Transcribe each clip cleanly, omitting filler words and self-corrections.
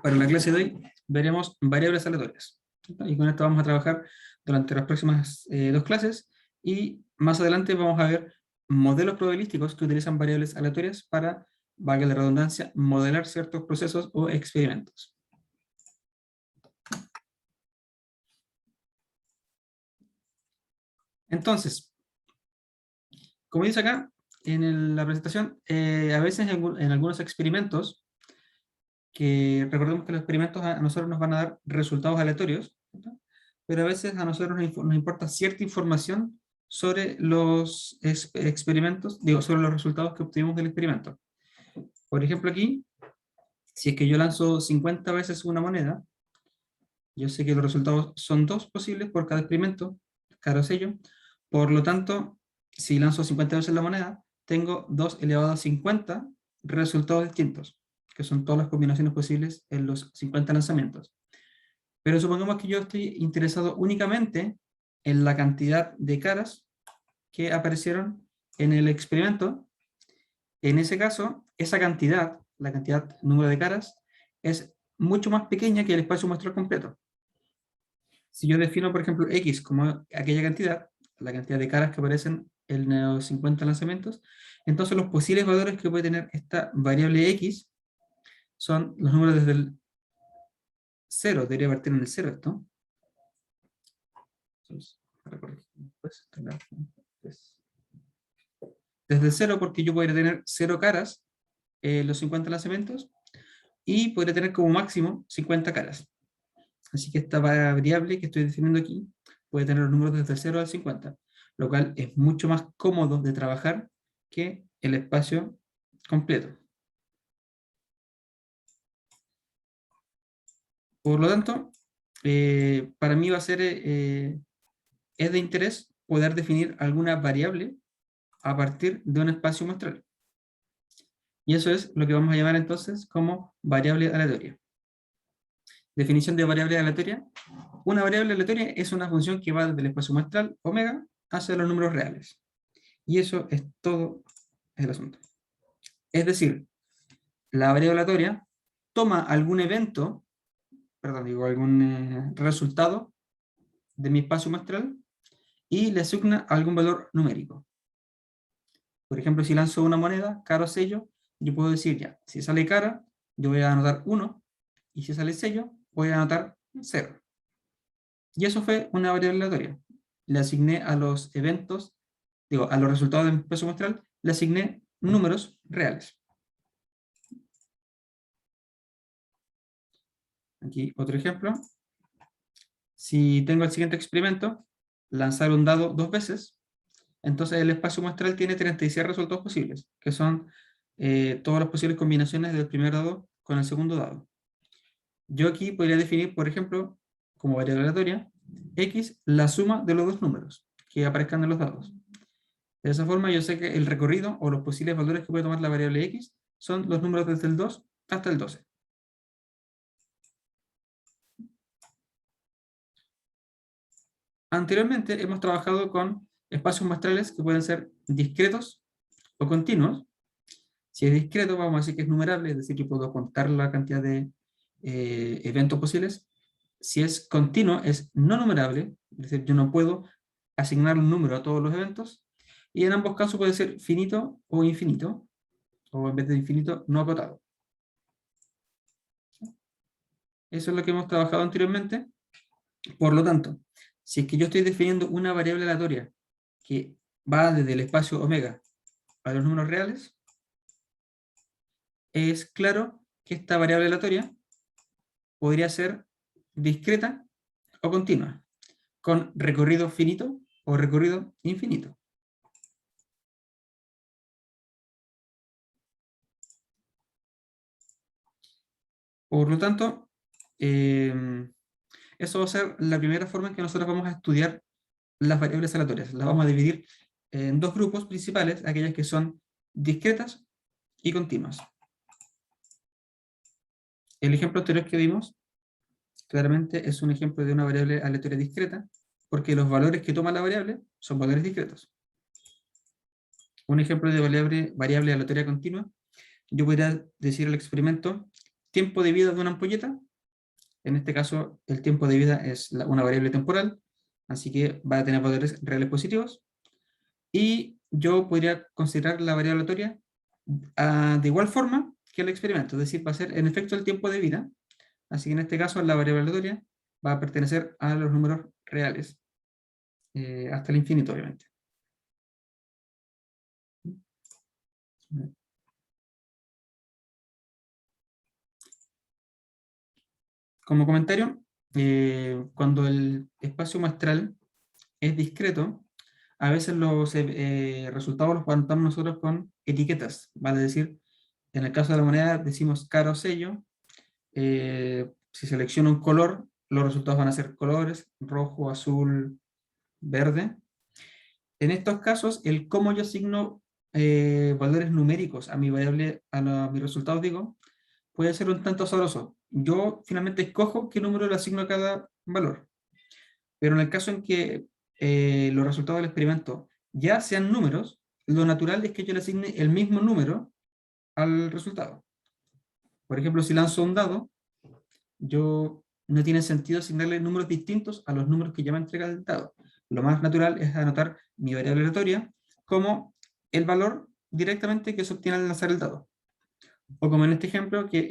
Para la clase de hoy veremos variables aleatorias. Y con esto vamos a trabajar durante las próximas dos clases, y más adelante vamos a ver modelos probabilísticos que utilizan variables aleatorias para, valga la redundancia, modelar ciertos procesos o experimentos. Entonces, como dice acá en la presentación, a veces en algunos experimentos, que recordemos que los experimentos a nosotros nos van a dar resultados aleatorios, ¿no? Pero a veces a nosotros nos importa cierta información sobre los experimentos, digo, sobre los resultados que obtuvimos del experimento. Por ejemplo, aquí, si es que yo lanzo 50 veces una moneda, yo sé que los resultados son 2 posibles por cada experimento, cada sello. Por lo tanto, si lanzo 50 veces la moneda, tengo 2 elevado a 50 resultados distintos, que son todas las combinaciones posibles en los 50 lanzamientos. Pero supongamos que yo estoy interesado únicamente en la cantidad de caras que aparecieron en el experimento. En ese caso, esa cantidad, la cantidad, número de caras, es mucho más pequeña que el espacio muestral completo. Si yo defino, por ejemplo, X como aquella cantidad, la cantidad de caras que aparecen en los 50 lanzamientos, entonces los posibles valores que puede tener esta variable X son los números desde el 0, debería partir en el 0 esto. Entonces, desde el 0, porque yo podría tener 0 caras en los 50 lanzamientos, y podría tener como máximo 50 caras. Así que esta variable que estoy definiendo aquí puede tener los números desde el 0 al 50, lo cual es mucho más cómodo de trabajar que el espacio completo. Por lo tanto, para mí va a ser, es de interés poder definir alguna variable a partir de un espacio muestral. Y eso es lo que vamos a llamar entonces como variable aleatoria. Definición de variable aleatoria. Una variable aleatoria es una función que va desde el espacio muestral omega hacia los números reales. Y eso es todo el asunto. Es decir, la variable aleatoria toma algún evento, perdón, digo, algún resultado de mi espacio muestral y le asigna algún valor numérico. Por ejemplo, si lanzo una moneda, cara o sello, yo puedo decir ya, si sale cara, yo voy a anotar 1, y si sale sello, voy a anotar 0. Y eso fue una variable aleatoria. Le asigné a los eventos, digo, a los resultados de mi espacio muestral, le asigné números reales. Aquí otro ejemplo. Si tengo el siguiente experimento, lanzar un dado 2 veces, entonces el espacio muestral tiene 36 resultados posibles, que son todas las posibles combinaciones del primer dado con el segundo dado. Yo aquí podría definir, por ejemplo, como variable aleatoria, x, la suma de los dos números que aparezcan en los dados. De esa forma yo sé que el recorrido o los posibles valores que puede tomar la variable x son los números desde el 2 hasta el 12. Anteriormente hemos trabajado con espacios muestrales que pueden ser discretos o continuos. Si es discreto, vamos a decir que es numerable, es decir, que puedo contar la cantidad de eventos posibles. Si es continuo, es no numerable, es decir, yo no puedo asignar un número a todos los eventos. Y en ambos casos puede ser finito o infinito, o en vez de infinito, no acotado. Eso es lo que hemos trabajado anteriormente. Por lo tanto, si es que yo estoy definiendo una variable aleatoria que va desde el espacio omega a los números reales, es claro que esta variable aleatoria podría ser discreta o continua, con recorrido finito o recorrido infinito. Por lo tanto, eso va a ser la primera forma en que nosotros vamos a estudiar las variables aleatorias. Las vamos a dividir en dos grupos principales, aquellas que son discretas y continuas. El ejemplo anterior que vimos, claramente es un ejemplo de una variable aleatoria discreta, porque los valores que toma la variable son valores discretos. Un ejemplo de variable aleatoria continua, yo podría decir al experimento tiempo de vida de una ampolleta. En este caso, el tiempo de vida es una variable temporal, así que va a tener valores reales positivos. Y yo podría considerar la variable aleatoria de igual forma que el experimento, es decir, va a ser en efecto el tiempo de vida. Así que en este caso la variable aleatoria va a pertenecer a los números reales, hasta el infinito, obviamente. Como comentario, cuando el espacio muestral es discreto, a veces los resultados los anotamos nosotros con etiquetas, vale decir, en el caso de la moneda decimos cara o sello. Si selecciono un color, los resultados van a ser colores, rojo, azul, verde. En estos casos, el cómo yo asigno valores numéricos a mi variable, a mis resultados, digo, puede ser un tanto sabroso. Yo finalmente escojo qué número le asigno a cada valor. Pero en el caso en que los resultados del experimento ya sean números, lo natural es que yo le asigne el mismo número al resultado. Por ejemplo, si lanzo un dado, no tiene sentido asignarle números distintos a los números que ya me entrega el dado. Lo más natural es anotar mi variable aleatoria como el valor directamente que se obtiene al lanzar el dado. O como en este ejemplo, que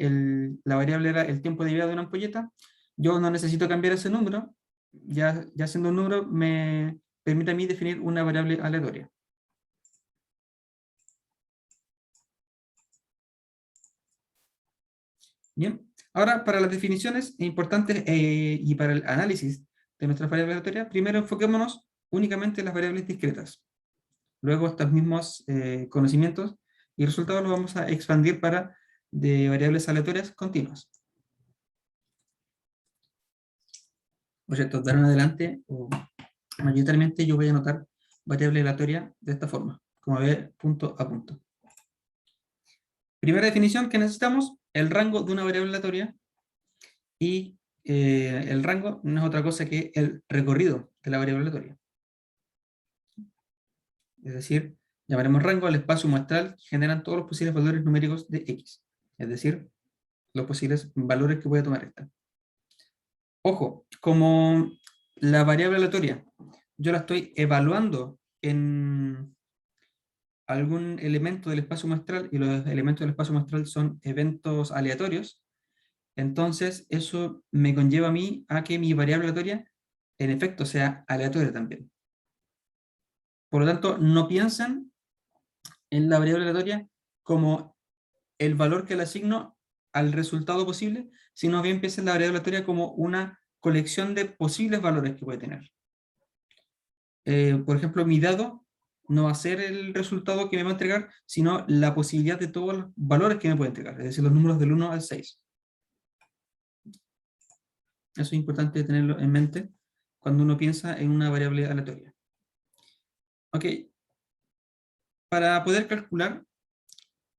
la variable era el tiempo de vida de una ampolleta, yo no necesito cambiar ese número, ya siendo un número me permite a mí definir una variable aleatoria. Bien, ahora para las definiciones importantes y para el análisis de nuestras variables aleatorias, primero enfoquémonos únicamente en las variables discretas. Luego estos mismos conocimientos y resultados los vamos a expandir para de variables aleatorias continuas. O sea, de ahora en adelante, mayoritariamente yo voy a anotar variable aleatoria de esta forma, como B punto a punto. Primera definición que necesitamos, el rango de una variable aleatoria, y el rango no es otra cosa que el recorrido de la variable aleatoria. Es decir, llamaremos rango al espacio muestral que generan todos los posibles valores numéricos de X. Es decir, los posibles valores que voy a tomar esta. Ojo, como la variable aleatoria yo la estoy evaluando en algún elemento del espacio muestral, y los elementos del espacio muestral son eventos aleatorios, entonces eso me conlleva a mí a que mi variable aleatoria en efecto sea aleatoria también. Por lo tanto, no piensen en la variable aleatoria como el valor que le asigno al resultado posible, sino bien piensen en la variable aleatoria como una colección de posibles valores que puede tener. Por ejemplo, mi dado no va a ser el resultado que me va a entregar, sino la posibilidad de todos los valores que me puede entregar, es decir, los números del 1 al 6. Eso es importante tenerlo en mente cuando uno piensa en una variable aleatoria. Ok, para poder calcular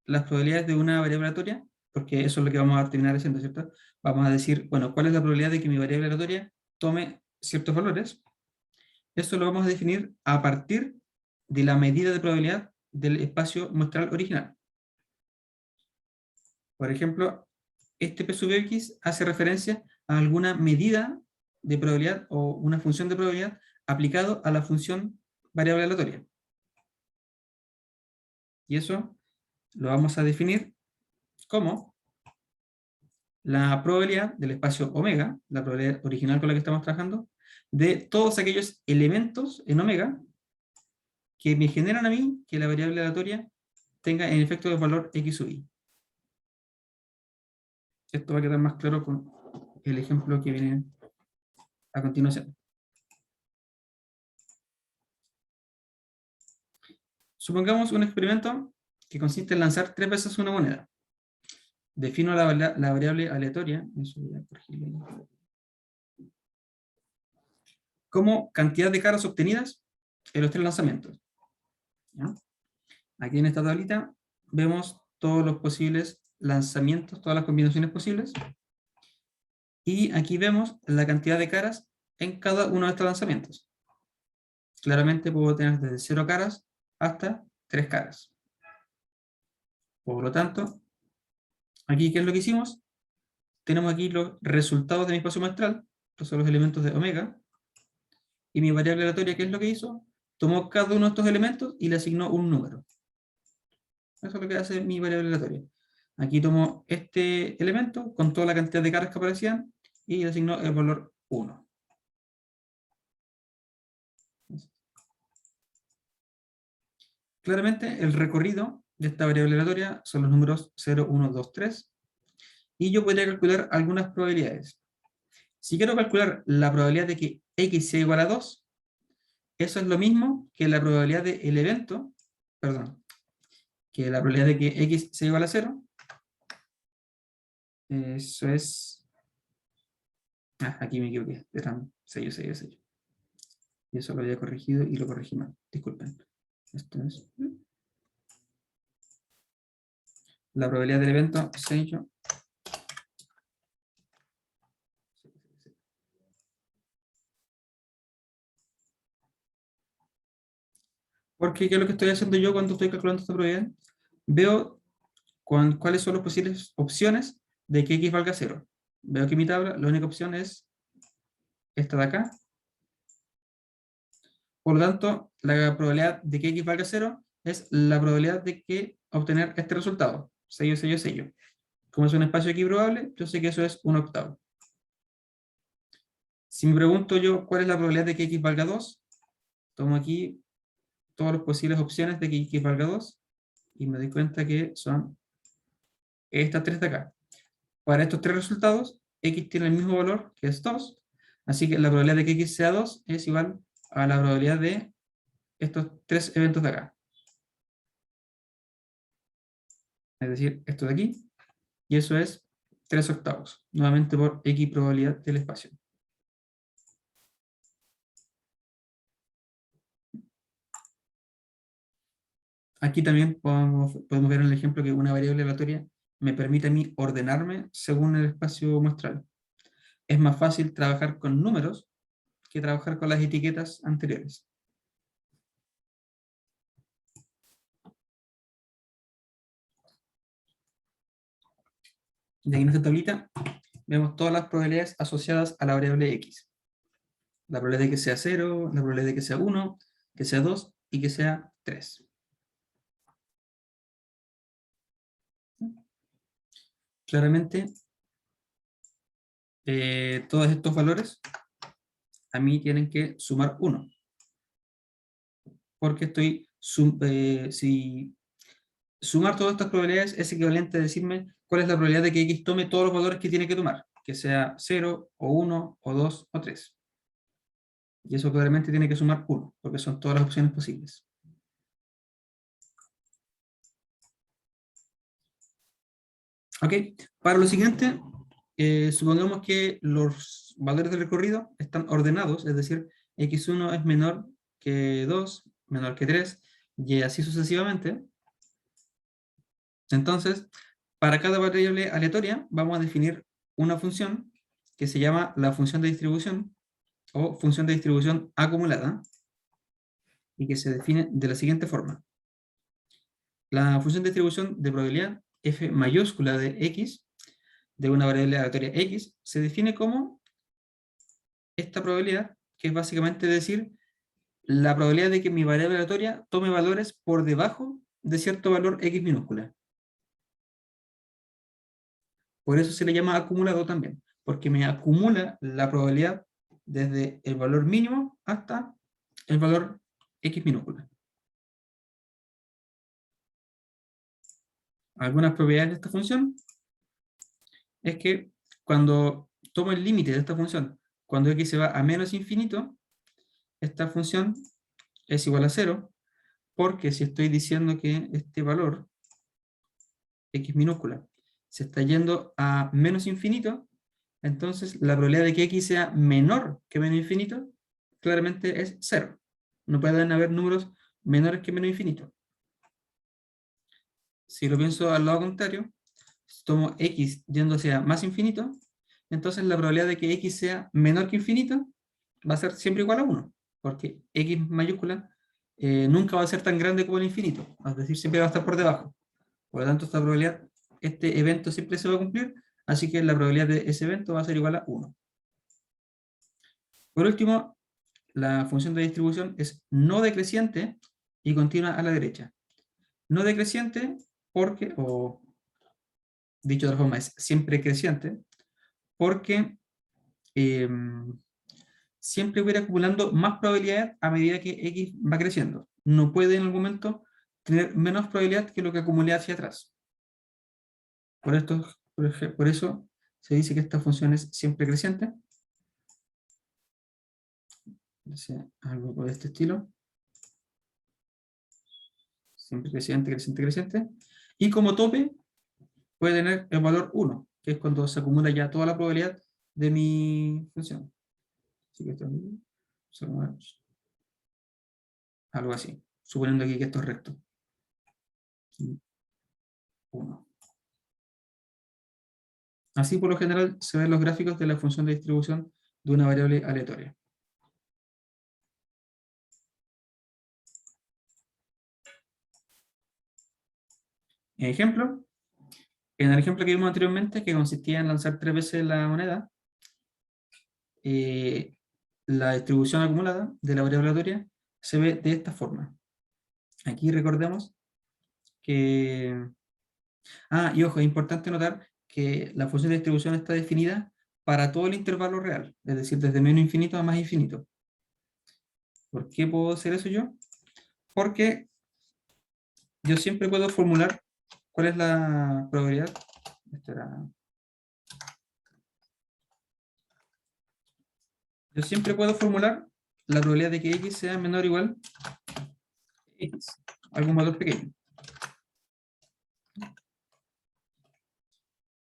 las probabilidades de una variable aleatoria, porque eso es lo que vamos a terminar haciendo, ¿cierto? Vamos a decir, bueno, ¿cuál es la probabilidad de que mi variable aleatoria tome ciertos valores? Eso lo vamos a definir a partir de la medida de probabilidad del espacio muestral original. Por ejemplo, este P sub X hace referencia a alguna medida de probabilidad o una función de probabilidad aplicado a la función variable aleatoria. Y eso lo vamos a definir como la probabilidad del espacio omega, la probabilidad original con la que estamos trabajando, de todos aquellos elementos en omega que me generan a mí que la variable aleatoria tenga en efecto el valor x sub i. Esto va a quedar más claro con el ejemplo que viene a continuación. Supongamos un experimento que consiste en lanzar 3 veces una moneda. Defino la variable aleatoria como cantidad de caras obtenidas en los 3 lanzamientos. ¿Ya? Aquí en esta tablita vemos todos los posibles lanzamientos, todas las combinaciones posibles. Y aquí vemos la cantidad de caras en cada uno de estos lanzamientos. Claramente puedo tener desde 0 caras hasta 3 caras. Por lo tanto, aquí, ¿qué es lo que hicimos? tenemos aquí los resultados de mi espacio muestral, estos son los elementos de omega, y mi variable aleatoria, ¿qué es lo que hizo? Tomó cada uno de estos elementos y le asignó un número. Eso es lo que hace mi variable aleatoria. Aquí tomo este elemento con toda la cantidad de caras que aparecían y le asignó el valor 1. Claramente, el recorrido de esta variable aleatoria son los números 0, 1, 2, 3. Y yo podría calcular algunas probabilidades. Si quiero calcular la probabilidad de que x sea igual a 2, eso es lo mismo que la probabilidad del evento, perdón, que la probabilidad de que x sea igual a 0. Eso es... aquí me equivoqué, eran sello. Y eso lo había corregido y lo corregí mal, disculpen. Esto es... la probabilidad del evento sello. Porque ¿qué es lo que estoy haciendo yo cuando estoy calculando esta probabilidad? Veo cuáles son las posibles opciones de que x valga 0. Veo que mi tabla, la única opción es esta de acá. Por lo tanto, la probabilidad de que x valga 0 es la probabilidad de que obtener este resultado. Sello. Como es un espacio equiprobable, yo sé que eso es 1/8. Si me pregunto yo cuál es la probabilidad de que x valga 2, tomo aquí todas las posibles opciones de que x valga 2 y me doy cuenta que son estas tres de acá. Para estos tres resultados, x tiene el mismo valor, que es 2, así que la probabilidad de que x sea 2 es igual a la probabilidad de estos tres eventos de acá. Es decir, esto de aquí, y eso es 3/8, nuevamente por x probabilidad del espacio. Aquí también podemos ver en el ejemplo que una variable aleatoria me permite a mí ordenarme según el espacio muestral. Es más fácil trabajar con números que trabajar con las etiquetas anteriores. Y aquí en esta tablita vemos todas las probabilidades asociadas a la variable x. La probabilidad de que sea 0, la probabilidad de que sea 1, que sea 2 y que sea 3. Claramente, todos estos valores a mí tienen que sumar 1. Porque si sumar todas estas probabilidades es equivalente a decirme cuál es la probabilidad de que x tome todos los valores que tiene que tomar, que sea 0, o 1, o 2, o 3. Y eso claramente tiene que sumar 1, porque son todas las opciones posibles. Ok, para lo siguiente, supongamos que los valores del recorrido están ordenados, es decir, x1 es menor que 2, menor que 3, y así sucesivamente. Entonces, para cada variable aleatoria vamos a definir una función que se llama la función de distribución o función de distribución acumulada y que se define de la siguiente forma. La función de distribución de probabilidad f mayúscula de x de una variable aleatoria x se define como esta probabilidad, que es básicamente decir la probabilidad de que mi variable aleatoria tome valores por debajo de cierto valor x minúscula. Por eso se le llama acumulado también, porque me acumula la probabilidad desde el valor mínimo hasta el valor x minúscula. Algunas propiedades de esta función es que cuando tomo el límite de esta función, cuando x se va a menos infinito, esta función es igual a 0, porque si estoy diciendo que este valor, x minúscula, se está yendo a menos infinito, entonces la probabilidad de que x sea menor que menos infinito, claramente es 0. No pueden haber números menores que menos infinito. Si lo pienso al lado contrario, si tomo x yendo hacia más infinito, entonces la probabilidad de que x sea menor que infinito va a ser siempre igual a 1, porque x mayúscula nunca va a ser tan grande como el infinito, es decir, siempre va a estar por debajo. Por lo tanto, esta probabilidad, este evento siempre se va a cumplir, así que la probabilidad de ese evento va a ser igual a 1. Por último, la función de distribución es no decreciente y continua a la derecha. No decreciente porque, o dicho de otra forma, es siempre creciente, porque siempre voy a ir acumulando más probabilidad a medida que X va creciendo. No puede en algún momento tener menos probabilidad que lo que acumulé hacia atrás. Por eso se dice que esta función es siempre creciente. Algo por este estilo. Siempre creciente, creciente, creciente. Y como tope puede tener el valor 1, que es cuando se acumula ya toda la probabilidad de mi función. Así que esto es algo así, suponiendo aquí que esto es recto. 1. Así por lo general se ven los gráficos de la función de distribución de una variable aleatoria. Ejemplo, en el ejemplo que vimos anteriormente, que consistía en lanzar 3 veces la moneda, la distribución acumulada de la variable aleatoria se ve de esta forma. Aquí recordemos que... y ojo, es importante notar que la función de distribución está definida para todo el intervalo real, es decir, desde menos infinito a más infinito. ¿Por qué puedo hacer eso yo? Porque yo siempre puedo formular cuál es la probabilidad. Yo siempre puedo formular la probabilidad de que X sea menor o igual a X, algún valor pequeño.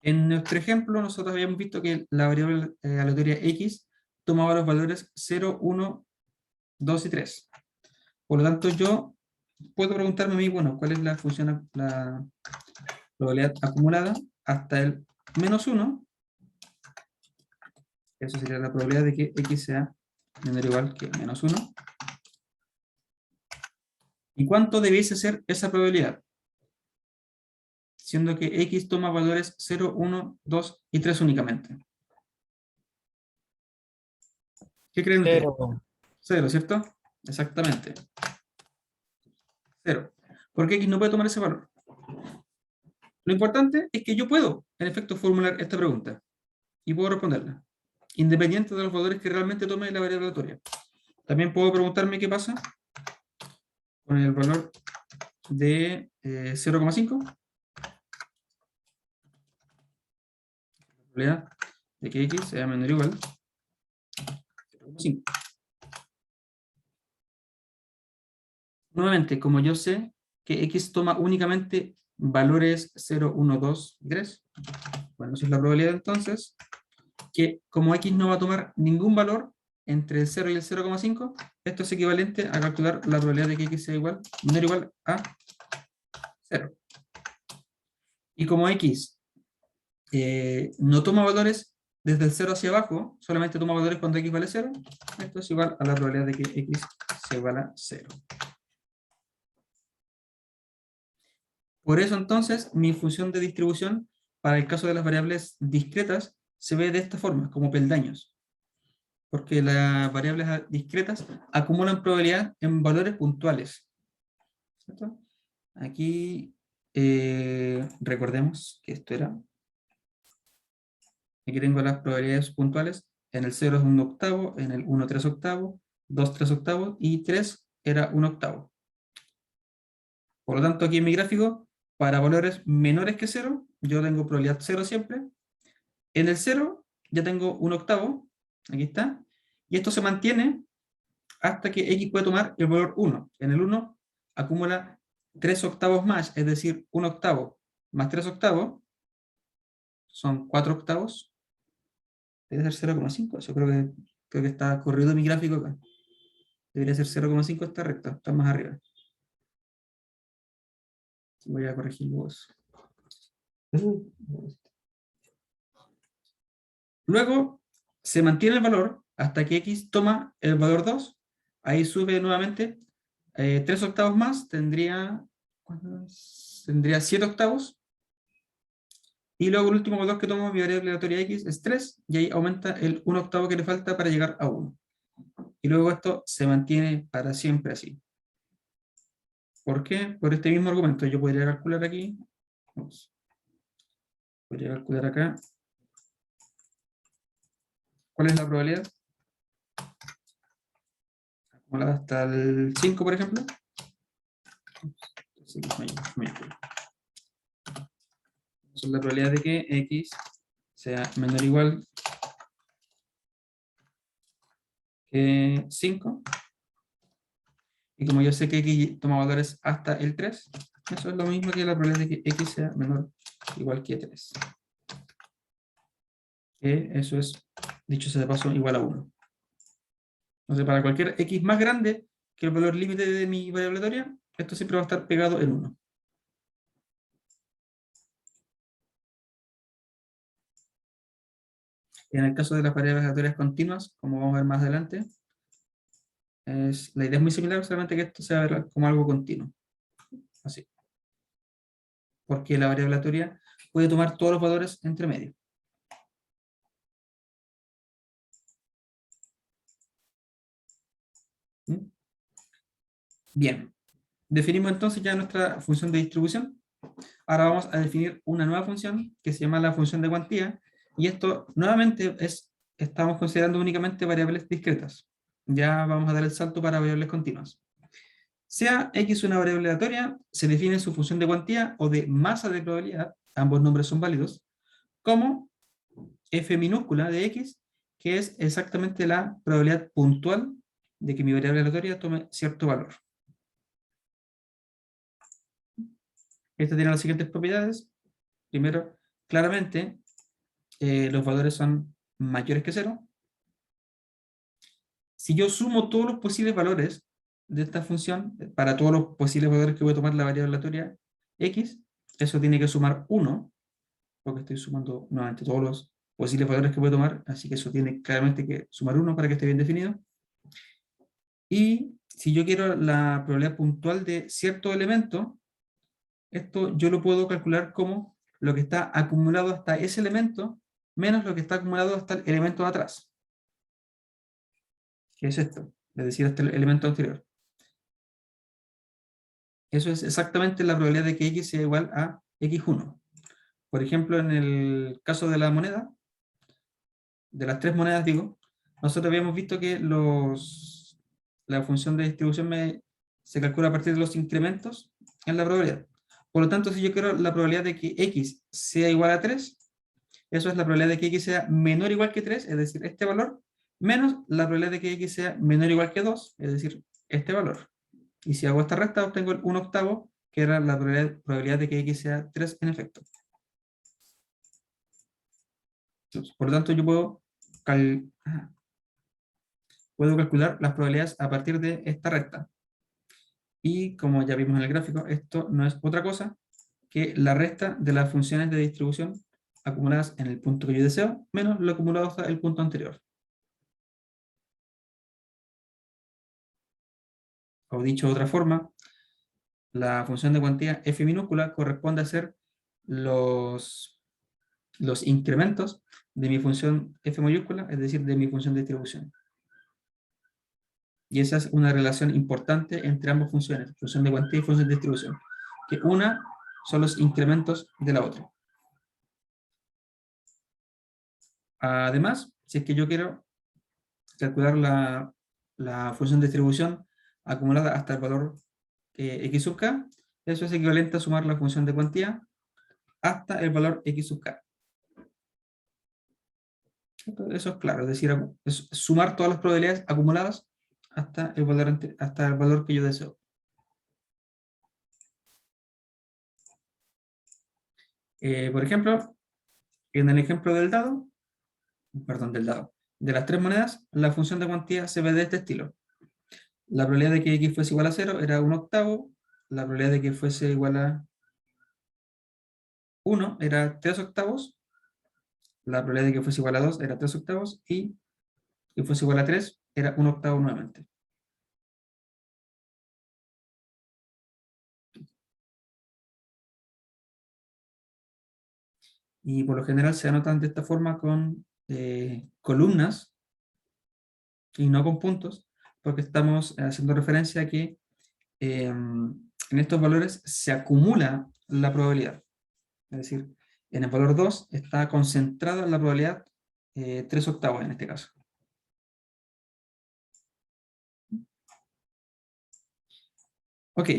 En nuestro ejemplo, nosotros habíamos visto que la variable aleatoria X tomaba los valores 0, 1, 2 y 3. Por lo tanto, yo puedo preguntarme a mí, bueno, ¿cuál es la función, la probabilidad acumulada hasta el menos 1? Eso sería la probabilidad de que X sea menor o igual que menos 1. ¿Y cuánto debiese ser esa probabilidad? Siendo que X toma valores 0, 1, 2 y 3 únicamente. ¿Qué creen ustedes? 0. 0, ¿cierto? Exactamente. 0. ¿Por qué X no puede tomar ese valor? Lo importante es que yo puedo, en efecto, formular esta pregunta y puedo responderla, independiente de los valores que realmente tome la variable aleatoria. También puedo preguntarme qué pasa con el valor de 0,5. La probabilidad de que X sea menor o igual a 0,5. Nuevamente, como yo sé que X toma únicamente valores 0, 1, 2 y 3, bueno, esa es la probabilidad entonces, que como X no va a tomar ningún valor entre el 0 y el 0,5, esto es equivalente a calcular la probabilidad de que X sea igual, menor o igual a 0. Y como X no toma valores desde el 0 hacia abajo, solamente toma valores cuando X vale 0, esto es igual a la probabilidad de que X sea igual a 0. Por eso entonces mi función de distribución para el caso de las variables discretas se ve de esta forma, como peldaños. Porque las variables discretas acumulan probabilidad en valores puntuales. ¿Cierto? Aquí recordemos que esto era... Aquí tengo las probabilidades puntuales. En el 0 es 1/8, en el 1 3/8, 2 3/8 y 3 era 1/8. Por lo tanto, aquí en mi gráfico, para valores menores que 0, yo tengo probabilidad 0 siempre. En el 0 ya tengo 1/8, aquí está, y esto se mantiene hasta que X puede tomar el valor 1. En el 1 acumula 3/8 más, es decir, 1/8 más 3/8, son 4/8, debe ser 0,5, eso creo que está corrido mi gráfico acá. Debería ser 0,5, está recto, está más arriba. Voy a corregir vos. Luego se mantiene el valor hasta que X toma el valor 2. Ahí sube nuevamente 3/8 más, tendría 7/8. Y luego el último valor que tomo, mi variable aleatoria x, es 3, y ahí aumenta el 1/8 que le falta para llegar a 1. Y luego esto se mantiene para siempre así. ¿Por qué? Por este mismo argumento. Yo podría calcular aquí, vamos, podría calcular acá, ¿cuál es la probabilidad? Acumulada hasta el 5, por ejemplo. Así que es la probabilidad de que x sea menor o igual que 5. Y como yo sé que x toma valores hasta el 3, eso es lo mismo que la probabilidad de que x sea menor o igual que 3. Que eso es, dicho sea de paso, igual a 1. Entonces, para cualquier x más grande que el valor límite de mi variable aleatoria, esto siempre va a estar pegado en 1. En el caso de las variables aleatorias continuas, como vamos a ver más adelante, la idea es muy similar, solamente que esto se va a ver como algo continuo. Así. Porque la variable aleatoria puede tomar todos los valores entre medio. ¿Mm? Bien. Definimos entonces ya nuestra función de distribución. Ahora vamos a definir una nueva función que se llama la función de cuantía. Y esto nuevamente estamos considerando únicamente variables discretas. Ya vamos a dar el salto para variables continuas. Sea x una variable aleatoria, se define su función de cuantía o de masa de probabilidad, ambos nombres son válidos, como f minúscula de x, que es exactamente la probabilidad puntual de que mi variable aleatoria tome cierto valor. Esta tiene las siguientes propiedades. Primero, claramente, los valores son mayores que 0. Si yo sumo todos los posibles valores de esta función, para todos los posibles valores que voy a tomar la variable aleatoria x, eso tiene que sumar 1, porque estoy sumando nuevamente todos los posibles valores que voy a tomar, así que eso tiene claramente que sumar 1 para que esté bien definido. Y si yo quiero la probabilidad puntual de cierto elemento, esto yo lo puedo calcular como lo que está acumulado hasta ese elemento menos lo que está acumulado hasta el elemento de atrás, que es esto, es decir, hasta el elemento anterior. Eso es exactamente la probabilidad de que x sea igual a x1. Por ejemplo, en el caso de la moneda, de las tres monedas, digo, nosotros habíamos visto que la función de distribución se calcula a partir de los incrementos en la probabilidad. Por lo tanto, si yo quiero la probabilidad de que x sea igual a 3, eso es la probabilidad de que x sea menor o igual que 3, es decir, este valor, menos la probabilidad de que x sea menor o igual que 2, es decir, este valor. Y si hago esta resta, obtengo el 1/8, que era la probabilidad de que x sea 3 en efecto. Por lo tanto, yo puedo calcular las probabilidades a partir de esta recta. Y como ya vimos en el gráfico, esto no es otra cosa que la resta de las funciones de distribución acumuladas en el punto que yo deseo, menos lo acumulado hasta el punto anterior. O dicho de otra forma, la función de cuantía f minúscula corresponde a ser los, los incrementos de mi función f mayúscula, es decir, de mi función de distribución. Y esa es una relación importante entre ambas funciones, función de cuantía y función de distribución, que una son los incrementos de la otra. Además, si es que yo quiero calcular la función de distribución acumulada hasta el valor x sub k, eso es equivalente a sumar la función de cuantía hasta el valor x sub k. Eso es claro, es decir, es sumar todas las probabilidades acumuladas hasta el valor que yo deseo. Por ejemplo, en el ejemplo del dado, de las tres monedas, la función de cuantía se ve de este estilo. La probabilidad de que x fuese igual a 0 era 1/8, la probabilidad de que fuese igual a 1 era 3/8, la probabilidad de que fuese igual a 2 era 3/8 y que fuese igual a 3 era 1/8 nuevamente. y por lo general se anotan de esta forma con columnas y no con puntos, porque estamos haciendo referencia a que en estos valores se acumula la probabilidad. Es decir, en el valor 2 está concentrada la probabilidad 3 octavos en este caso. Ok,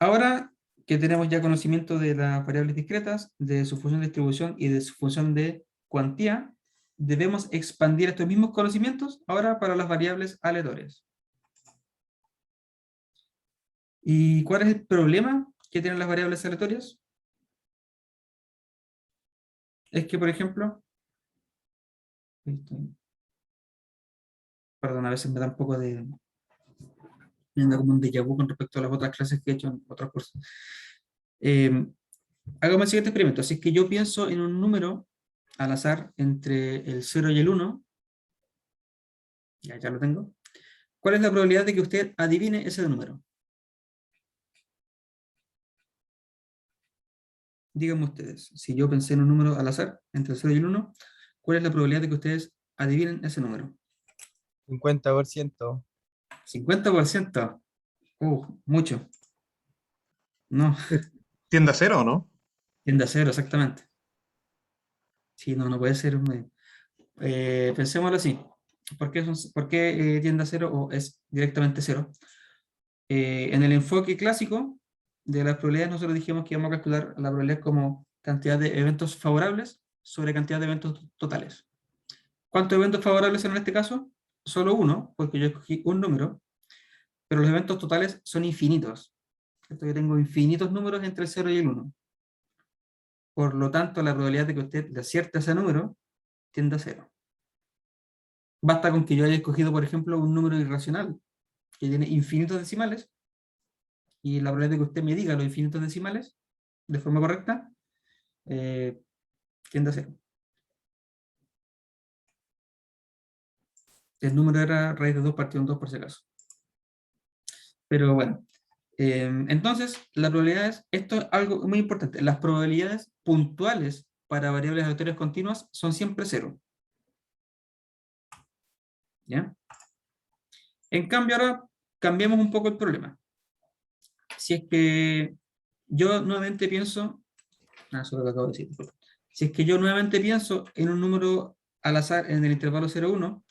ahora que tenemos ya conocimiento de las variables discretas, de su función de distribución y de su función de cuantía, debemos expandir estos mismos conocimientos ahora para las variables aleatorias. ¿Y cuál es el problema que tienen las variables aleatorias? Es que, por ejemplo, perdón, a veces me da un poco de, me da como un déjà vu con respecto a las otras clases que he hecho en otros cursos. Hagamos el siguiente experimento. Si es que yo pienso en un número al azar entre el 0 y el 1, ya lo tengo, ¿cuál es la probabilidad de que usted adivine ese número? Díganme ustedes, si yo pensé en un número al azar entre el 0 y el 1, ¿cuál es la probabilidad de que ustedes adivinen ese número? 50%. 50%. Mucho. No, ¿Tiende a cero o no? tiende a 0, exactamente. Sí, no, no puede ser un medio. Pensémoslo así. ¿Por qué tiende a 0 o es directamente 0? En el enfoque clásico de las probabilidades, nosotros dijimos que íbamos a calcular la probabilidad como cantidad de eventos favorables sobre cantidad de eventos totales. ¿Cuántos eventos favorables en este caso? Solo uno, porque yo escogí un número, pero los eventos totales son infinitos. Yo tengo infinitos números entre el 0 y el 1. Por lo tanto, la probabilidad de que usted le acierte ese número tiende a 0. Basta con que yo haya escogido, por ejemplo, un número irracional que tiene infinitos decimales, y la probabilidad de que usted me diga los infinitos decimales de forma correcta eh, tiende a 0. El número era raíz de 2 partido en 2 por si acaso. Pero bueno, entonces la probabilidad es, esto es algo muy importante, las probabilidades puntuales para variables aleatorias continuas son siempre 0. ¿Ya? En cambio ahora cambiemos un poco el problema. Si es que yo nuevamente pienso, eso es lo que acabo de decir, disculpa. Si es que yo nuevamente pienso en un número al azar en el intervalo 0,1,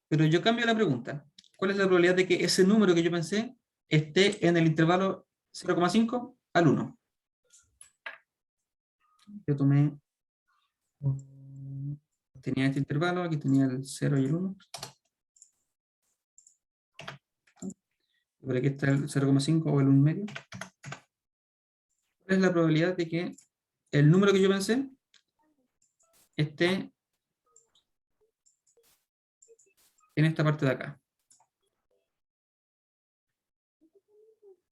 pero yo cambio la pregunta. ¿Cuál es la probabilidad de que ese número que yo pensé esté en el intervalo 0,5 al 1? Yo tomé, tenía este intervalo, aquí tenía el 0 y el 1. Por aquí está el 0,5 o el 1 medio. ¿Cuál es la probabilidad de que el número que yo pensé esté en esta parte de acá?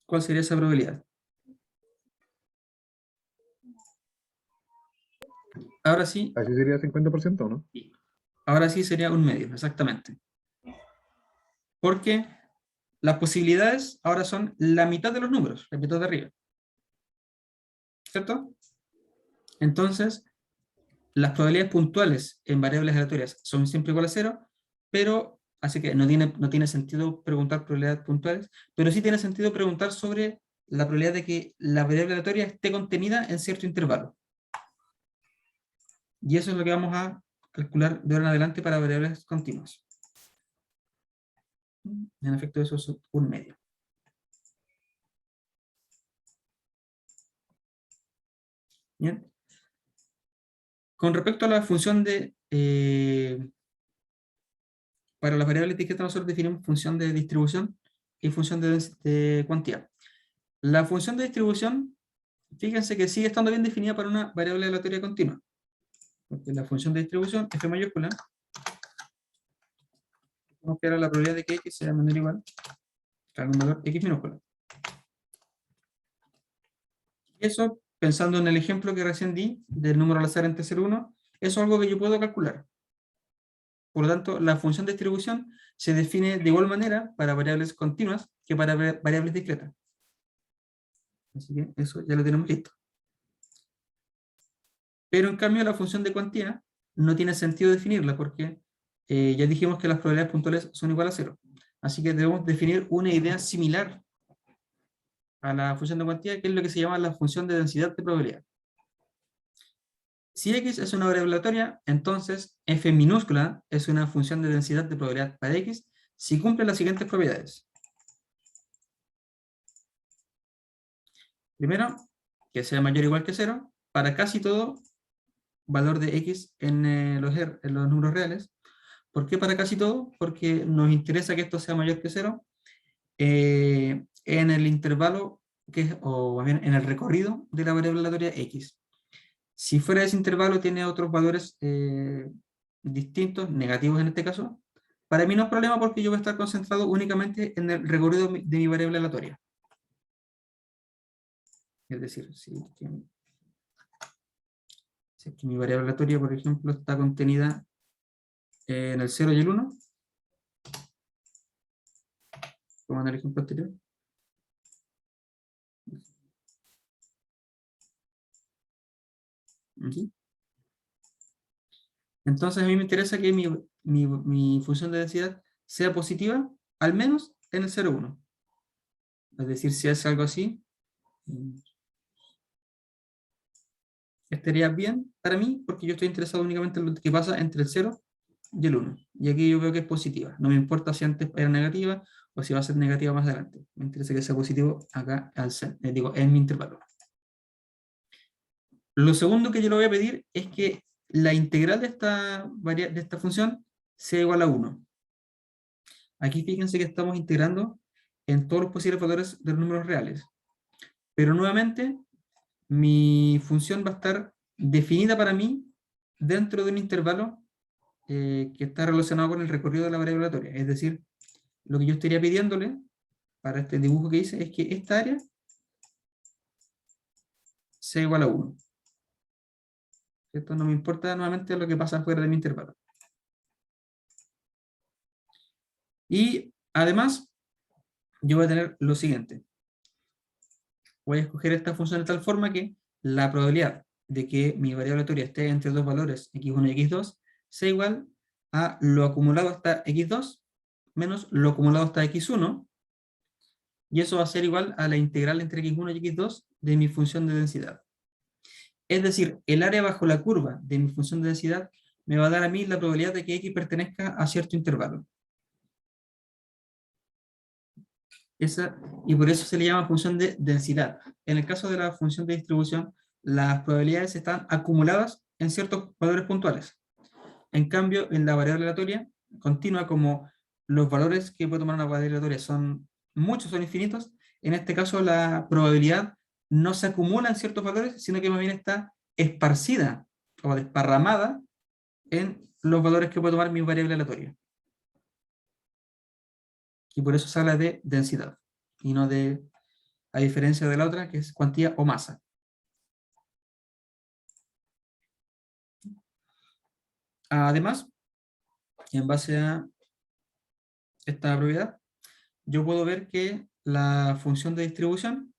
¿Cuál sería esa probabilidad? Ahora sí, Así sería 50%, ¿o no? ahora sí sería un medio, exactamente. Porque las posibilidades ahora son la mitad de los números, la mitad de arriba. ¿Cierto? Entonces, las probabilidades puntuales en variables aleatorias son siempre igual a 0, pero así que no tiene sentido preguntar probabilidades puntuales, pero sí tiene sentido preguntar sobre la probabilidad de que la variable aleatoria esté contenida en cierto intervalo. Y eso es lo que vamos a calcular de ahora en adelante para variables continuas. En efecto, eso es un medio. ¿Bien? Con respecto a la función de... para las variables discretas nosotros definimos función de distribución y función de cuantía. La función de distribución, fíjense que sigue estando bien definida para una variable aleatoria continua. Porque la función de distribución, f mayúscula, vamos a crear la probabilidad de que x sea menor o igual al valor x minúscula. Y eso, pensando en el ejemplo que recién di, del número al azar entre 0 y 1, eso es algo que yo puedo calcular. Por lo tanto, la función de distribución se define de igual manera para variables continuas que para variables discretas. Así que eso ya lo tenemos listo. Pero en cambio la función de cuantía no tiene sentido definirla porque ya dijimos que las probabilidades puntuales son igual a 0. Así que debemos definir una idea similar a la función de cuantía, que es lo que se llama la función de densidad de probabilidad. Si x es una variable aleatoria, entonces f minúscula es una función de densidad de probabilidad para x si cumple las siguientes propiedades. Primero, que sea mayor o igual que 0 para casi todo valor de x en los números reales. ¿Por qué para casi todo? Porque nos interesa que esto sea mayor que 0 en el intervalo, o más bien en el recorrido de la variable aleatoria x. Si fuera ese intervalo tiene otros valores distintos, negativos en este caso, para mí no es problema porque yo voy a estar concentrado únicamente en el recorrido de mi variable aleatoria. Es decir, si es que mi variable aleatoria, por ejemplo, está contenida en el 0 y el 1, como en el ejemplo anterior. Aquí. Entonces a mí me interesa que mi función de densidad sea positiva, al menos en el 0,1. Es decir, si es algo así, estaría bien para mí, porque yo estoy interesado únicamente en lo que pasa entre el 0 y el 1. Y aquí yo veo que es positiva. No me importa si antes era negativa o si va a ser negativa más adelante. Me interesa que sea positivo acá en mi intervalo. Lo segundo que yo le voy a pedir es que la integral de esta función sea igual a 1. Aquí fíjense que estamos integrando en todos los posibles valores de los números reales. Pero nuevamente, mi función va a estar definida para mí dentro de un intervalo que está relacionado con el recorrido de la variable aleatoria. Es decir, lo que yo estaría pidiéndole para este dibujo que hice es que esta área sea igual a 1. Esto no me importa nuevamente lo que pasa fuera de mi intervalo. Y además, yo voy a tener lo siguiente. Voy a escoger esta función de tal forma que la probabilidad de que mi variable aleatoria esté entre dos valores x1 y x2 sea igual a lo acumulado hasta x2 menos lo acumulado hasta x1, y eso va a ser igual a la integral entre x1 y x2 de mi función de densidad. Es decir, el área bajo la curva de mi función de densidad me va a dar a mí la probabilidad de que x pertenezca a cierto intervalo. Y por eso se le llama función de densidad. En el caso de la función de distribución, las probabilidades están acumuladas en ciertos valores puntuales. En cambio, en la variable aleatoria continua, como los valores que puede tomar una variable aleatoria son muchos, son infinitos, en este caso la probabilidad no se acumula en ciertos valores, sino que más bien está esparcida o desparramada en los valores que puede tomar mi variable aleatoria. Y por eso se habla de densidad, y no de, a diferencia de la otra, que es cuantía o masa. Además, en base a esta propiedad, yo puedo ver que la función de distribución,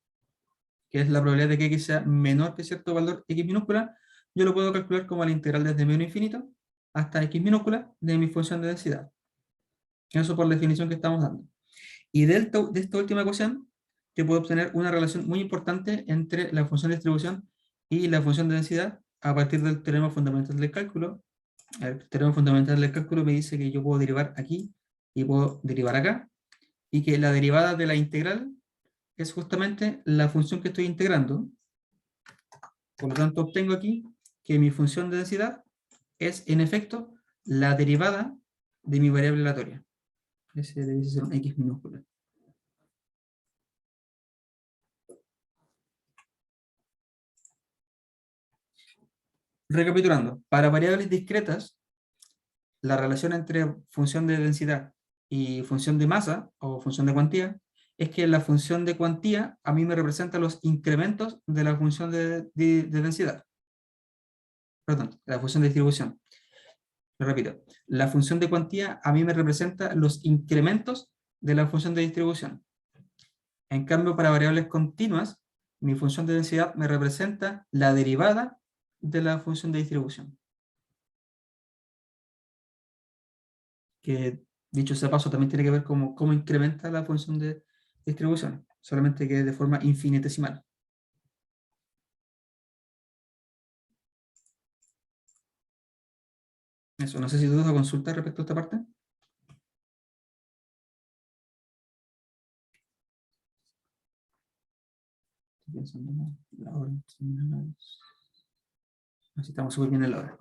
que es la probabilidad de que x sea menor que cierto valor x minúscula, yo lo puedo calcular como la integral desde menos infinito hasta x minúscula de mi función de densidad. Eso por la definición que estamos dando. Y de esta última ecuación, yo puedo obtener una relación muy importante entre la función de distribución y la función de densidad a partir del teorema fundamental del cálculo. El teorema fundamental del cálculo me dice que yo puedo derivar aquí y puedo derivar acá, y que la derivada de la integral es justamente la función que estoy integrando. Por lo tanto, obtengo aquí que mi función de densidad es, en efecto, la derivada de mi variable aleatoria. Ese debe ser un x minúscula. Recapitulando, para variables discretas, la relación entre función de densidad y función de masa, o función de cuantía, es que la función de cuantía a mí me representa los incrementos de la función de densidad. Perdón, la función de distribución. Lo repito, la función de cuantía a mí me representa los incrementos de la función de distribución. En cambio, para variables continuas, mi función de densidad me representa la derivada de la función de distribución. Que, dicho sea paso, también tiene que ver cómo incrementa la función de distribución, solamente que de forma infinitesimal. Eso, no sé si dudas o consultas respecto a esta parte. Estoy pensando en la hora. Así estamos súper bien en la hora.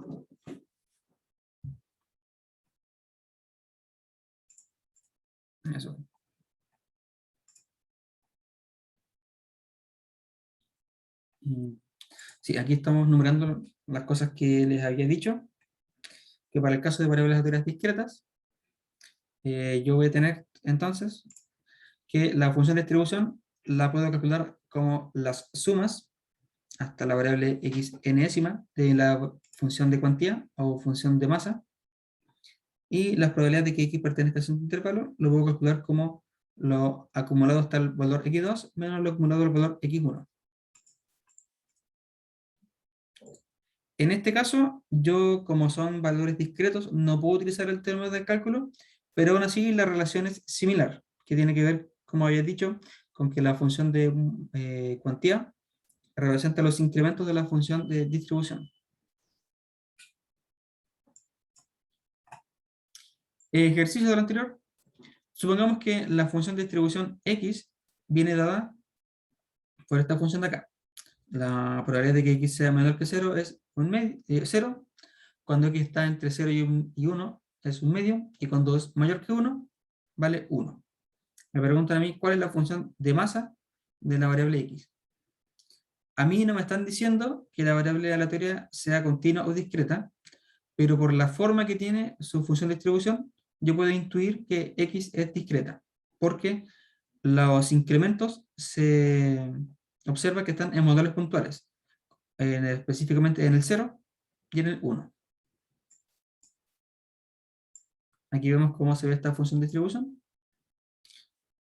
Eso. Sí, aquí estamos numerando las cosas que les había dicho, que para el caso de variables aleatorias discretas, yo voy a tener entonces que la función de distribución la puedo calcular como las sumas hasta la variable x enésima de la función de cuantía o función de masa, y las probabilidades de que x pertenezca a ese intervalo lo puedo calcular como lo acumulado hasta el valor x2 menos lo acumulado al valor x1. En este caso, yo, como son valores discretos, no puedo utilizar el término de cálculo, pero aún así la relación es similar, que tiene que ver, como había dicho, con que la función de cuantía representa los incrementos de la función de distribución. Ejercicio de lo anterior. Supongamos que la función de distribución x viene dada por esta función de acá. La probabilidad de que x sea menor que 0 es 0. Cuando x está entre 0 y 1 es un medio, y cuando es mayor que 1 vale 1. Me preguntan a mí cuál es la función de masa de la variable x. A mí no me están diciendo que la variable aleatoria sea continua o discreta, pero por la forma que tiene su función de distribución, yo puedo intuir que x es discreta, porque los incrementos se observa que están en modales puntuales, específicamente en el 0 y en el 1. Aquí vemos cómo se ve esta función de distribución.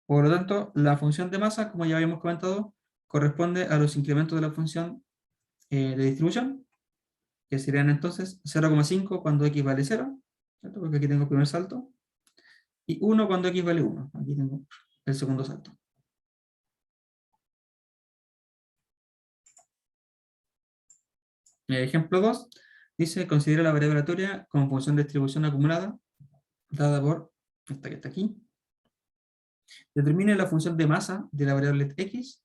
Por lo tanto, la función de masa, como ya habíamos comentado, corresponde a los incrementos de la función de distribución, que serían entonces 0,5 cuando x vale 0, ¿cierto? Porque aquí tengo el primer salto, y 1 cuando x vale 1. Aquí tengo el segundo salto. Ejemplo 2 dice: considera la variable aleatoria como función de distribución acumulada dada por esta que está aquí. Determine la función de masa de la variable x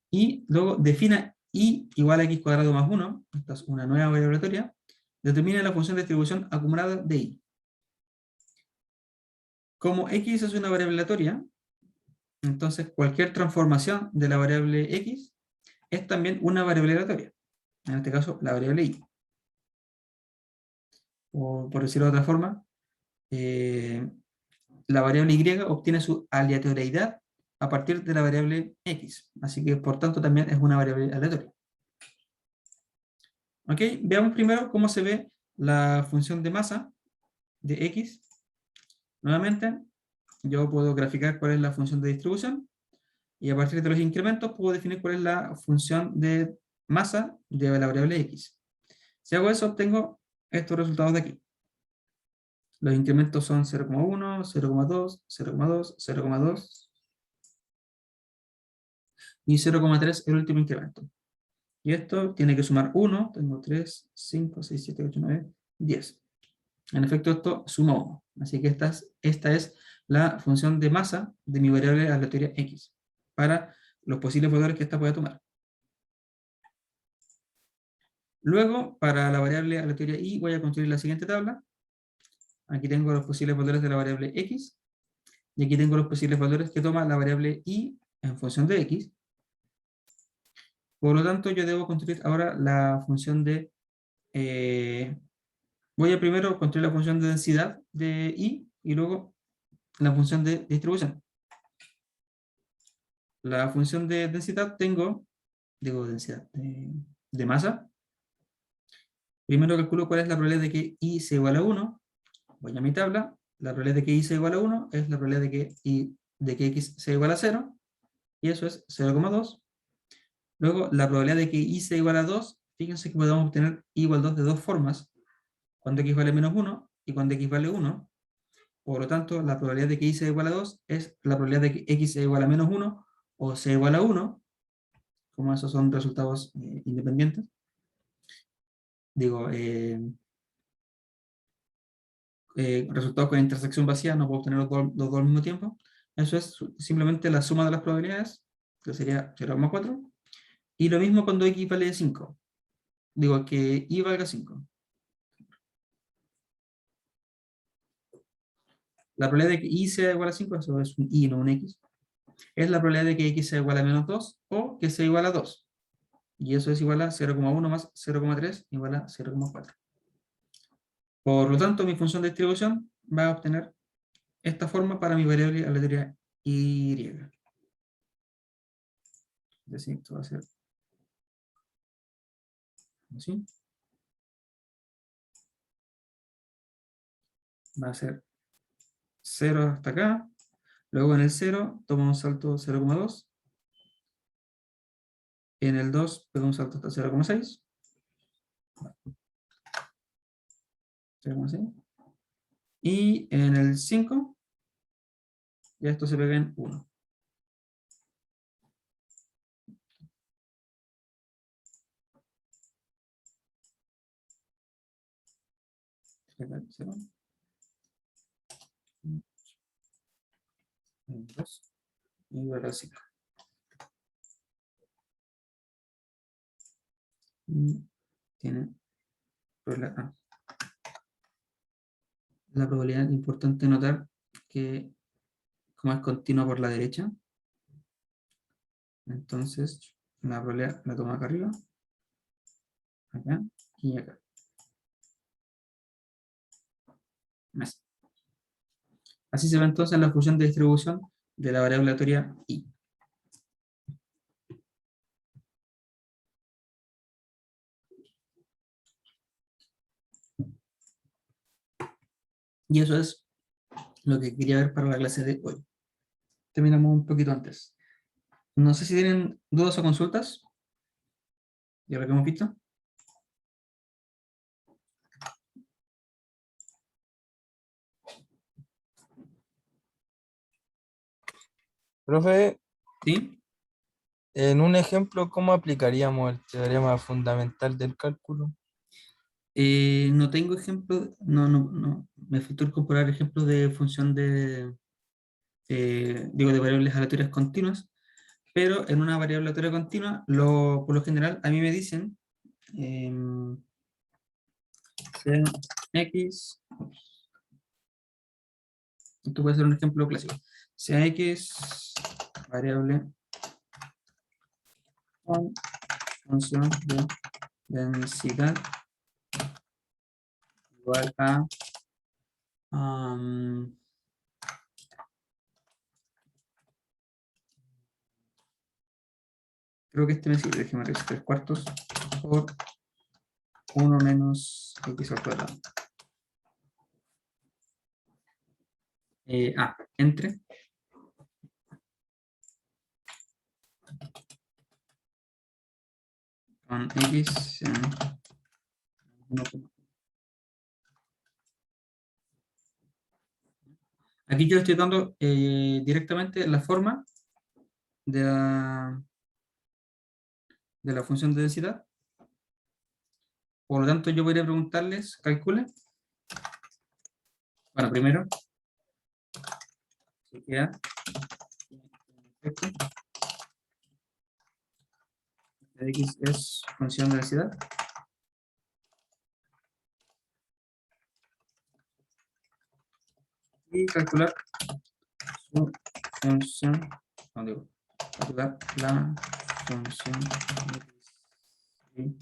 y luego defina y igual a x cuadrado más 1. Esta es una nueva variable aleatoria. Determine la función de distribución acumulada de y. Como x es una variable aleatoria, entonces cualquier transformación de la variable x es también una variable aleatoria. En este caso, la variable y. O por decirlo de otra forma, la variable y obtiene su aleatoriedad a partir de la variable x. Así que, por tanto, también es una variable aleatoria. Ok, veamos primero cómo se ve la función de masa de x. Nuevamente, yo puedo graficar cuál es la función de distribución, y a partir de los incrementos puedo definir cuál es la función de masa de la variable x. Si hago eso, obtengo estos resultados de aquí. Los incrementos son 0,1, 0,2, 0,2, 0,2 y 0,3 el último incremento. Y esto tiene que sumar 1, tengo 3, 5, 6, 7, 8, 9, 10. En efecto, esto suma 1. Así que esta es la función de masa de mi variable aleatoria x, para los posibles valores que esta pueda tomar. Luego, para la variable aleatoria y, voy a construir la siguiente tabla. Aquí tengo los posibles valores de la variable x, y aquí tengo los posibles valores que toma la variable y en función de x. Por lo tanto, yo debo construir ahora la función de... voy a primero construir la función de densidad de y luego la función de distribución. La función de densidad densidad de masa. Primero calculo cuál es la probabilidad de que y sea igual a 1. Voy a mi tabla. La probabilidad de que y sea igual a 1 es la probabilidad de que x sea igual a 0. Y eso es 0,2. Luego, la probabilidad de que y sea igual a 2 fíjense que podemos obtener y igual 2 de dos formas, cuando x vale menos 1 y cuando x vale 1. Por lo tanto, la probabilidad de que y sea igual a 2 es la probabilidad de que x sea igual a menos 1 o sea igual a 1, como esos son resultados independientes. Digo, resultados con intersección vacía, no puedo obtener los dos al mismo tiempo. Eso es simplemente la suma de las probabilidades, que sería 0,4. Y lo mismo cuando x vale 5. Digo, que y valga 5. La probabilidad de que y sea igual a 5, eso es un y, no un x, es la probabilidad de que x sea igual a menos 2 o que sea igual a 2. Y eso es igual a 0,1 más 0,3 igual a 0,4. Por lo tanto, mi función de distribución va a obtener esta forma para mi variable aleatoria y. Es decir, esto va a ser así. Va a ser 0 hasta acá. Luego en el 0 tomo un salto 0,2. En el 2 pego un salto hasta 0,6. 0,6. Y en el 5 ya esto se pega en 1. En 0. En 2. Y igual a 5. Y tiene la probabilidad, importante notar que como es continua por la derecha, entonces la probabilidad la tomo acá arriba, acá y acá. Así se ve entonces la función de distribución de la variable aleatoria y. Y eso es lo que quería ver para la clase de hoy. Terminamos un poquito antes. No sé si tienen dudas o consultas de lo que hemos visto. Profe, ¿Sí? en un ejemplo, ¿cómo aplicaríamos el teorema fundamental del cálculo? No tengo ejemplos, no. Me faltó incorporar ejemplos de función de variables aleatorias continuas, pero en una variable aleatoria continua, por lo general, a mí me dicen sea x, esto puede ser un ejemplo clásico, sea x variable con función de densidad igual a creo que este me sirve, déjeme ver, 3/4 por 1 menos x al cuadrado. Entre con x aquí yo estoy dando directamente la forma de la función de densidad. Por lo tanto, yo podría preguntarles, calcule. Bueno, primero, si queda de x es función de densidad. Y calcular su función, no digo, calcular la función de x.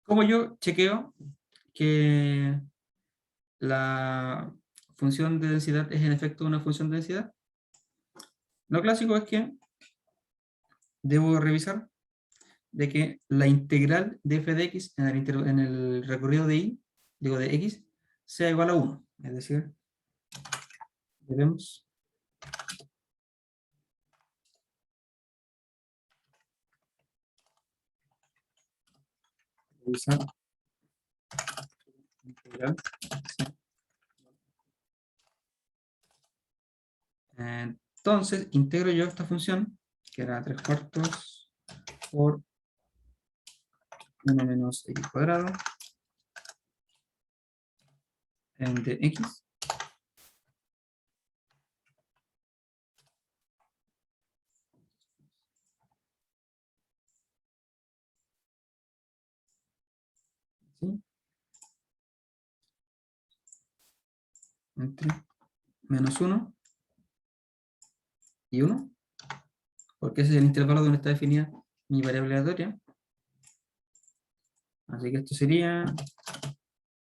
Como yo chequeo que la función de densidad es en efecto una función de densidad, lo clásico es que debo revisar de que la integral de f de x en el recorrido de y, digo de x, sea igual a 1. Es decir, Veremos. Revisar. Integral. Entonces, integro yo esta función, que era 3/4 por 1 menos x cuadrado de x. ¿Sí? Entre menos 1 y 1, porque ese es el intervalo donde está definida mi variable aleatoria. Así que esto sería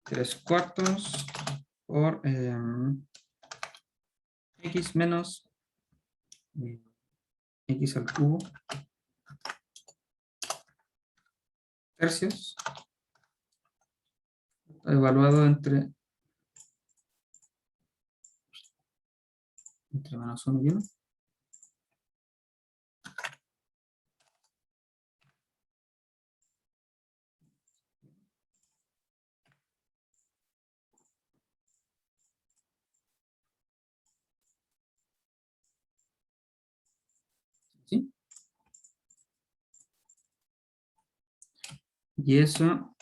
3/4 por x menos x al cubo tercios, evaluado entre menos 1 y 1. ¿Sí? Y eso,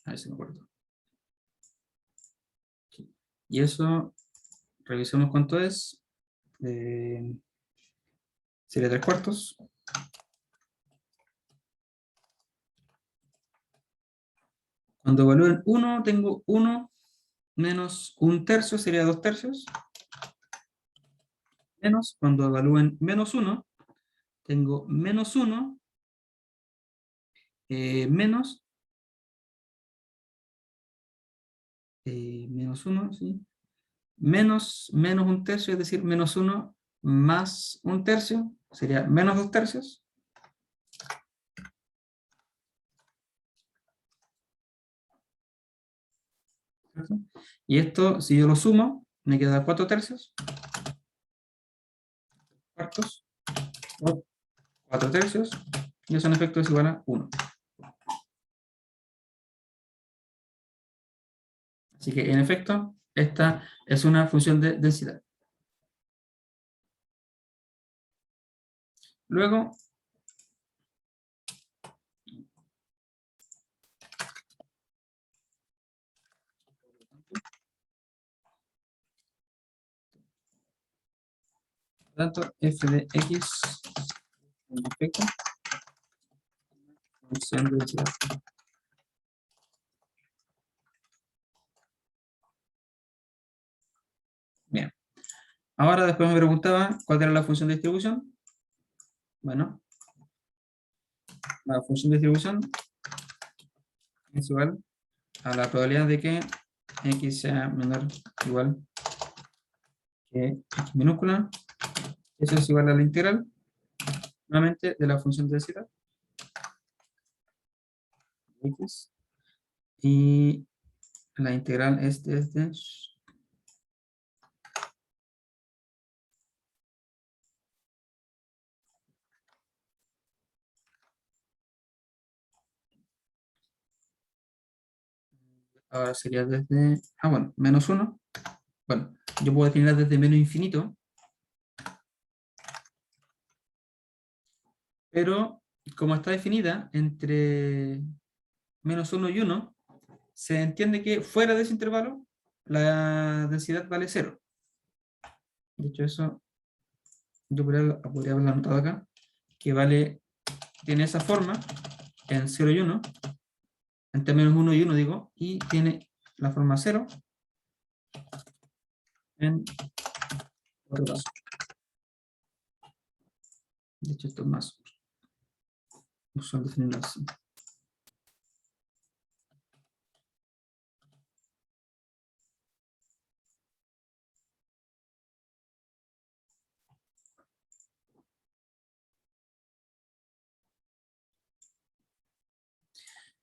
a ver si me acuerdo. Sí. Y eso, revisemos cuánto es. Sería 3/4. Cuando evalúen 1, tengo 1 menos 1/3, sería 2/3. Menos, cuando evalúen menos 1, tengo menos 1 menos menos 1, ¿sí? Menos 1/3, es decir, menos 1 más 1/3, sería menos 2/3. ¿Cierto? Y esto, si yo lo sumo, me queda 4/3. Cuartos, o 4/3, y eso en efecto es igual a 1. Así que en efecto, esta es una función de densidad. Luego, tanto f de x en efecto función de densidad. Bien. Ahora después me preguntaba cuál era la función de distribución. Bueno, la función de distribución es igual a la probabilidad de que x sea menor o igual que x minúscula. Eso es igual a la integral, nuevamente, de la función de densidad. X. Y la integral es desde ahora sería desde, bueno, menos 1. Bueno, yo puedo definirla desde menos infinito, pero como está definida entre menos 1 y 1, se entiende que fuera de ese intervalo la densidad vale 0. De hecho, eso yo podría haberlo anotado acá, que vale, tiene esa forma en 0 y 1, entre menos 1 y 1 digo, y tiene la forma 0 en otro caso. De hecho, esto es más usual definirlo así.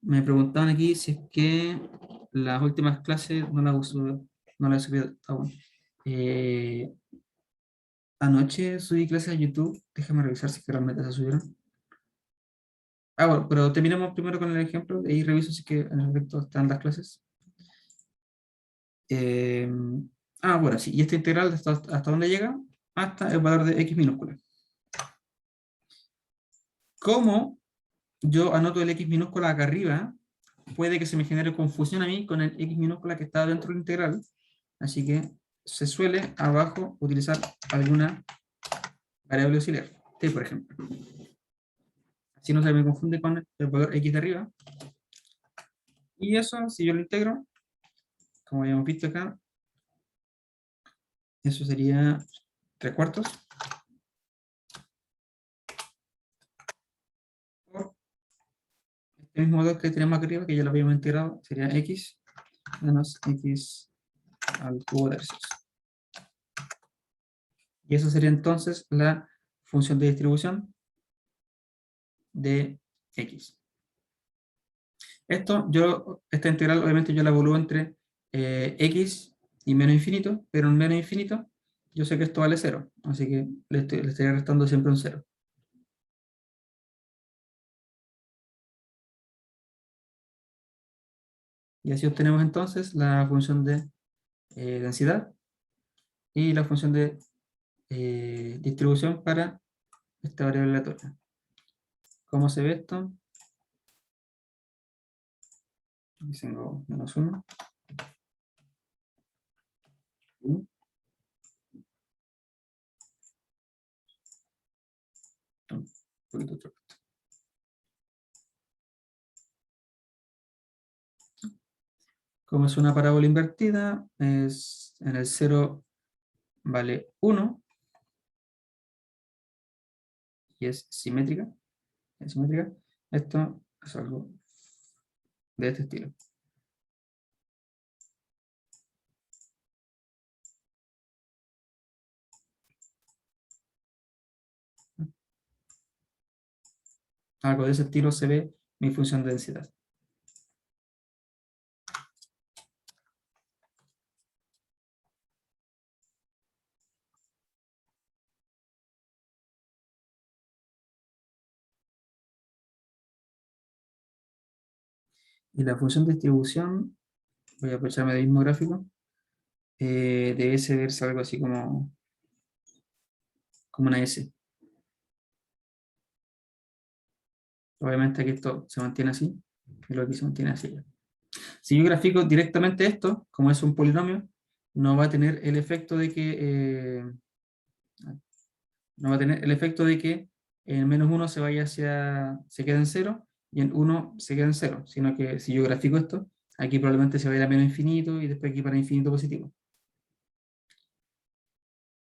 Me preguntaban aquí si es que las últimas clases no las uso, no las he subido aún. Anoche subí clases a YouTube, déjame revisar si es que realmente se subieron. Bueno, pero terminemos primero con el ejemplo, y reviso si es que en efecto están las clases. Eh, bueno, sí, y esta integral hasta dónde llega? Hasta el valor de x minúscula. Como yo anoto el x minúscula acá arriba, puede que se me genere confusión a mí con el x minúscula que está dentro de la integral, así que se suele abajo utilizar alguna variable auxiliar, t por ejemplo. Así no se me confunde con el valor x de arriba. Y eso, si yo lo integro, como habíamos visto acá, eso sería 3/4 por este mismo valor que tenemos acá arriba, que ya lo habíamos integrado, sería x menos x al cubo tercios. Y eso sería entonces la función de distribución de x. Esta integral obviamente yo la evalúo entre x y menos infinito, pero en menos infinito yo sé que esto vale 0, así que le estaría restando siempre un 0. Y así obtenemos entonces la función de densidad y la función de distribución para esta variable aleatoria. ¿Cómo se ve esto? Aquí tengo -1. Un poquito otro. Como es una parábola invertida, es en el 0 vale 1 y es simétrica. Esto es algo de este estilo. Algo de ese estilo se ve mi función de densidad. Y la función de distribución, voy a aprovecharme del mismo gráfico, debe verse algo así como una S. Obviamente aquí esto se mantiene así, y lo aquí se mantiene así. Si yo grafico directamente esto, como es un polinomio, no va a tener el efecto de que en -1 se vaya se quede en 0 y en 1 se quede en 0, sino que si yo grafico esto, aquí probablemente se va a ir a menos infinito y después aquí para infinito positivo.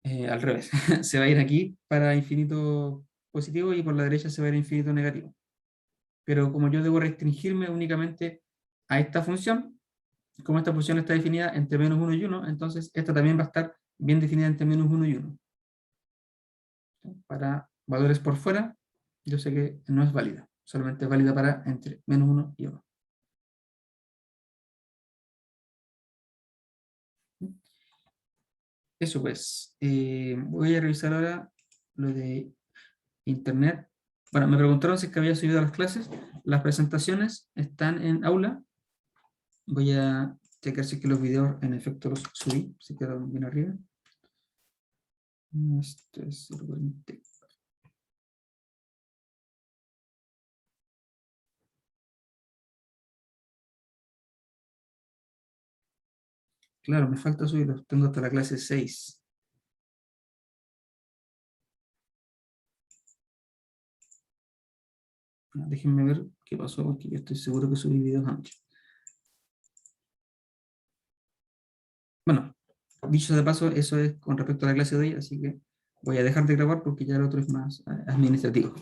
Al revés, se va a ir aquí para infinito positivo y por la derecha se va a ir a infinito negativo. Pero como yo debo restringirme únicamente a esta función, como esta función está definida entre -1 y 1, entonces esta también va a estar bien definida entre -1 y 1. Para valores por fuera, yo sé que no es válida, solamente es válida para entre -1 y 1. Eso pues, voy a revisar ahora lo de internet. Bueno, me preguntaron si es que había subido a las clases. Las presentaciones están en aula. Voy a checar si es que los videos en efecto los subí, si quedaron bien arriba. Este es el 20. Claro, me falta subirlos. Tengo hasta la clase 6. Déjenme ver qué pasó, porque yo estoy seguro que subí videos antes. Bueno, dicho de paso, eso es con respecto a la clase de hoy, así que voy a dejar de grabar porque ya el otro es más administrativo.